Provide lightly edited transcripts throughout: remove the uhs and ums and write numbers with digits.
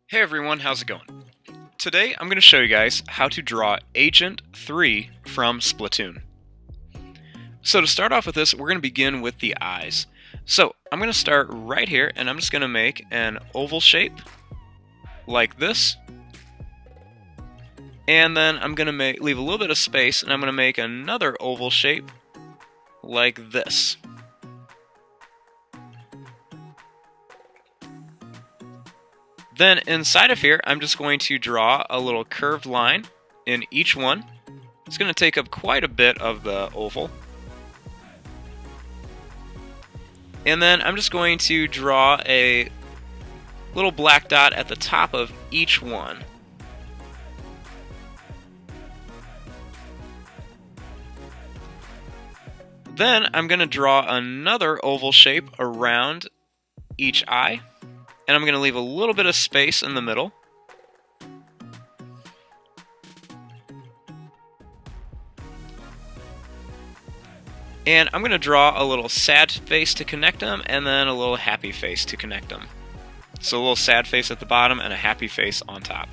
Hey everyone, how's it going? Today I'm going to show you guys how to draw Agent 3 from Splatoon. So to start off with this, we're going to begin with the eyes. So I'm going to start right here and I'm just going to make an oval shape like this. And then I'm going to leave a little bit of space and I'm going to make another oval shape like this. Then inside of here, I'm just going to draw a little curved line in each one. It's going to take up quite a bit of the oval. And then I'm just going to draw a little black dot at the top of each one. Then I'm going to draw another oval shape around each eye. And I'm going to leave a little bit of space in the middle. And I'm going to draw a little sad face to connect them, and then a little happy face to connect them. So a little sad face at the bottom and a happy face on top.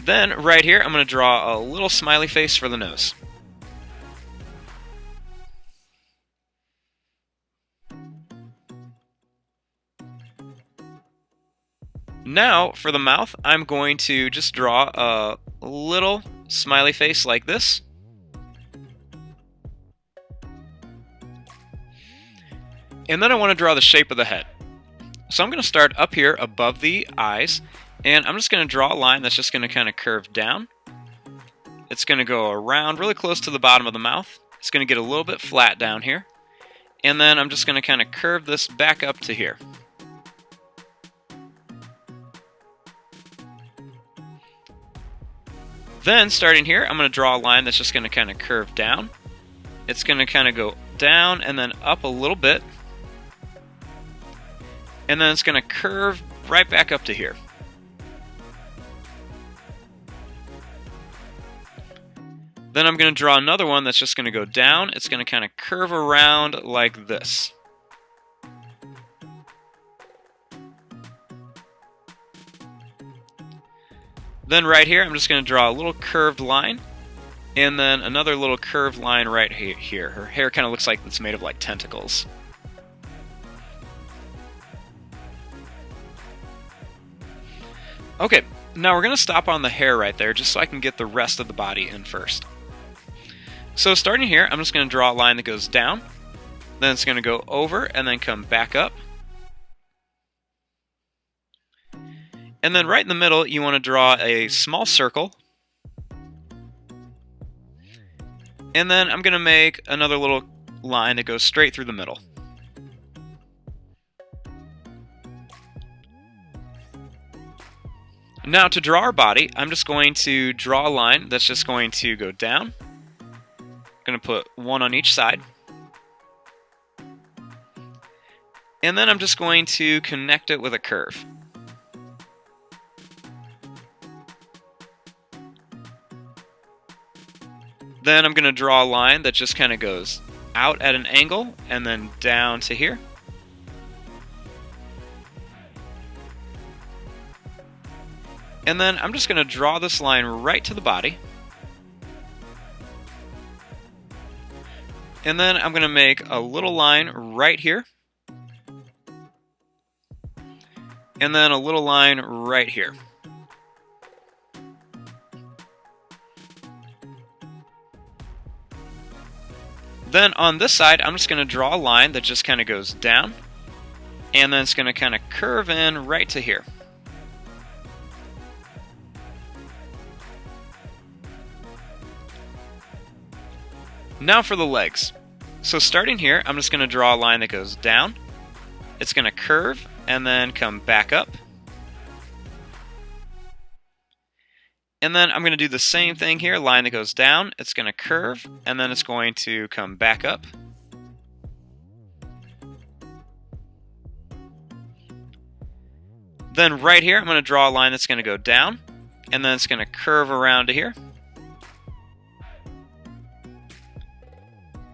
Then right here, I'm going to draw a little smiley face for the nose. Now, for the mouth, I'm going to just draw a little smiley face like this. And then I want to draw the shape of the head. So I'm going to start up here above the eyes, and I'm just going to draw a line that's just going to kind of curve down. It's going to go around really close to the bottom of the mouth. It's going to get a little bit flat down here. And then I'm just going to kind of curve this back up to here. Then, starting here, I'm going to draw a line that's just going to kind of curve down. It's going to kind of go down and then up a little bit. And then it's going to curve right back up to here. Then I'm going to draw another one that's just going to go down. It's going to kind of curve around like this. Then right here, I'm just going to draw a little curved line, and then another little curved line right here. Her hair kind of looks like it's made of like tentacles. Okay, now we're going to stop on the hair right there just so I can get the rest of the body in first. So starting here, I'm just going to draw a line that goes down, then it's going to go over and then come back up. And then right in the middle, you want to draw a small circle. And then I'm going to make another little line that goes straight through the middle. Now to draw our body, I'm just going to draw a line that's just going to go down. I'm going to put one on each side. And then I'm just going to connect it with a curve. Then I'm going to draw a line that just kind of goes out at an angle and then down to here. And then I'm just going to draw this line right to the body. And then I'm going to make a little line right here. And then a little line right here. Then on this side, I'm just going to draw a line that just kind of goes down, and then it's going to kind of curve in right to here. Now for the legs. So starting here, I'm just going to draw a line that goes down. It's going to curve and then come back up. And then I'm going to do the same thing here, line that goes down, it's going to curve, and then it's going to come back up. Then right here, I'm going to draw a line that's going to go down, and then it's going to curve around to here.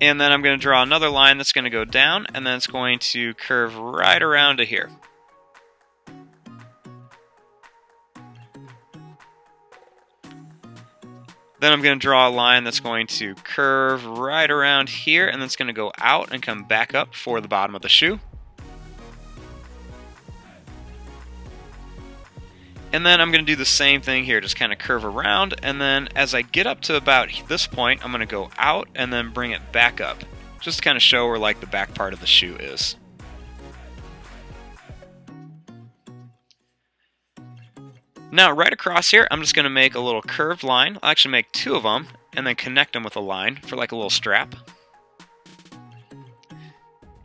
And then I'm going to draw another line that's going to go down, and then it's going to curve right around to here. Then I'm going to draw a line that's going to curve right around here, and then it's going to go out and come back up for the bottom of the shoe. And then I'm going to do the same thing here, just kind of curve around, and then as I get up to about this point, I'm going to go out and then bring it back up, just to kind of show where like the back part of the shoe is. Now right across here, I'm just going to make a little curved line. I'll actually make two of them and then connect them with a line for like a little strap.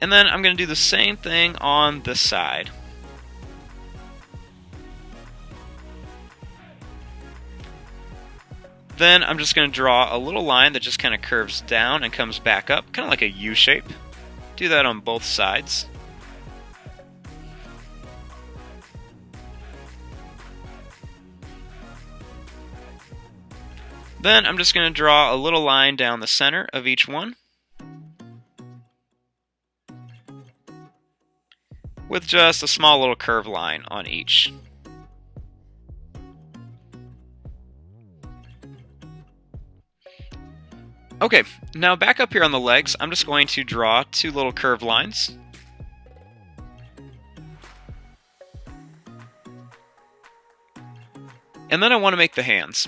And then I'm going to do the same thing on this side. Then I'm just going to draw a little line that just kind of curves down and comes back up, kind of like a U shape. Do that on both sides. Then I'm just going to draw a little line down the center of each one, with just a small little curved line on each. Okay, now back up here on the legs, I'm just going to draw two little curved lines. And then I want to make the hands.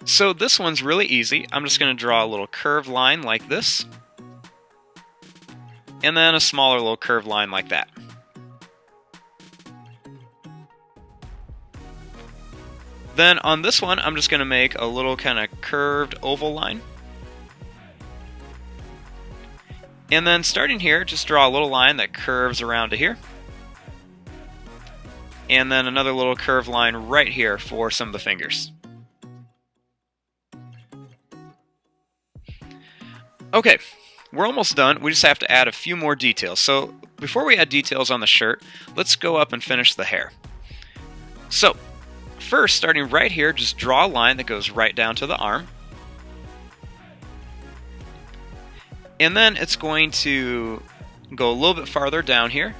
So this one's really easy. I'm just going to draw a little curved line like this, and then a smaller little curved line like that. Then on this one, I'm just going to make a little kind of curved oval line. And then starting here, just draw a little line that curves around to here. And then another little curved line right here for some of the fingers. Okay, we're almost done. We just have to add a few more details. So before we add details on the shirt, let's go up and finish the hair. So first, starting right here, just draw a line that goes right down to the arm. And then it's going to go a little bit farther down here.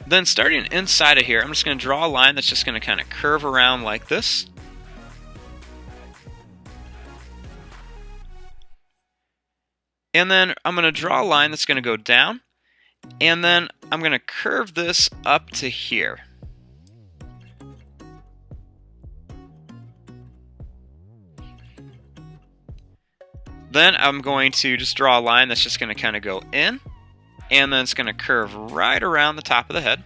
Then starting inside of here, I'm just going to draw a line that's just going to kind of curve around like this. And then I'm going to draw a line that's going to go down, and then I'm going to curve this up to here. Then I'm going to just draw a line that's just going to kind of go in, and then it's going to curve right around the top of the head.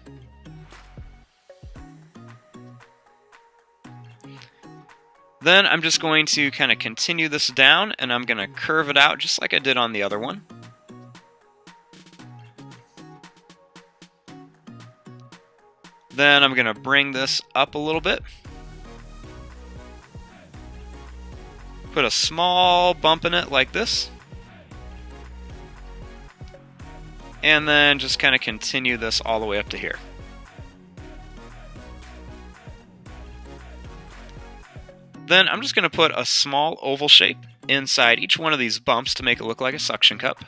Then I'm just going to kind of continue this down, and I'm going to curve it out just like I did on the other one. Then I'm going to bring this up a little bit. Put a small bump in it like this. And then just kind of continue this all the way up to here. Then I'm just going to put a small oval shape inside each one of these bumps to make it look like a suction cup.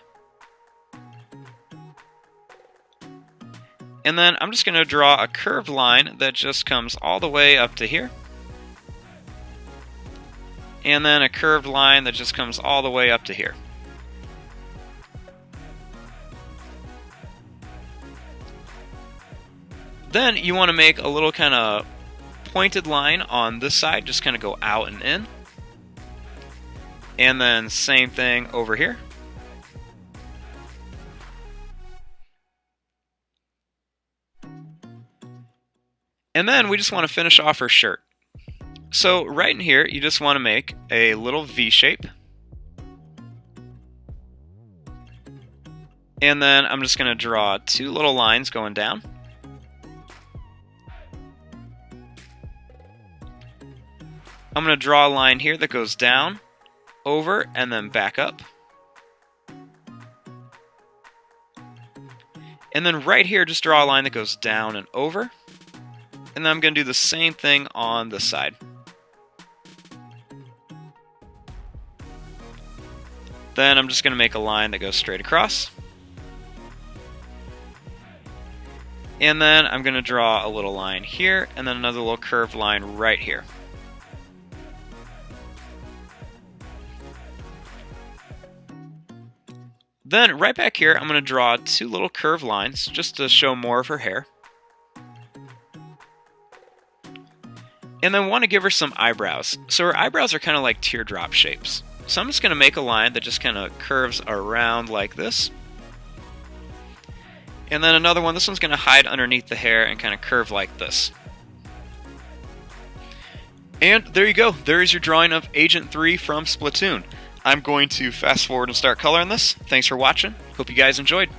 And then I'm just going to draw a curved line that just comes all the way up to here. And then a curved line that just comes all the way up to here. Then you want to make a little kind of pointed line on this side, just kind of go out and in. And then same thing over here. And then we just want to finish off her shirt. So right in here, you just want to make a little V shape. And then I'm just going to draw two little lines going down. I'm going to draw a line here that goes down, over, and then back up. And then right here, just draw a line that goes down and over. And then I'm going to do the same thing on this side. Then I'm just going to make a line that goes straight across. And then I'm going to draw a little line here, and then another little curved line right here. Then right back here, I'm going to draw two little curved lines just to show more of her hair. And then want to give her some eyebrows. So her eyebrows are kind of like teardrop shapes. So I'm just going to make a line that just kind of curves around like this. And then another one, this one's going to hide underneath the hair and kind of curve like this. And there you go. There is your drawing of Agent 3 from Splatoon. I'm going to fast forward and start coloring this. Thanks for watching. Hope you guys enjoyed.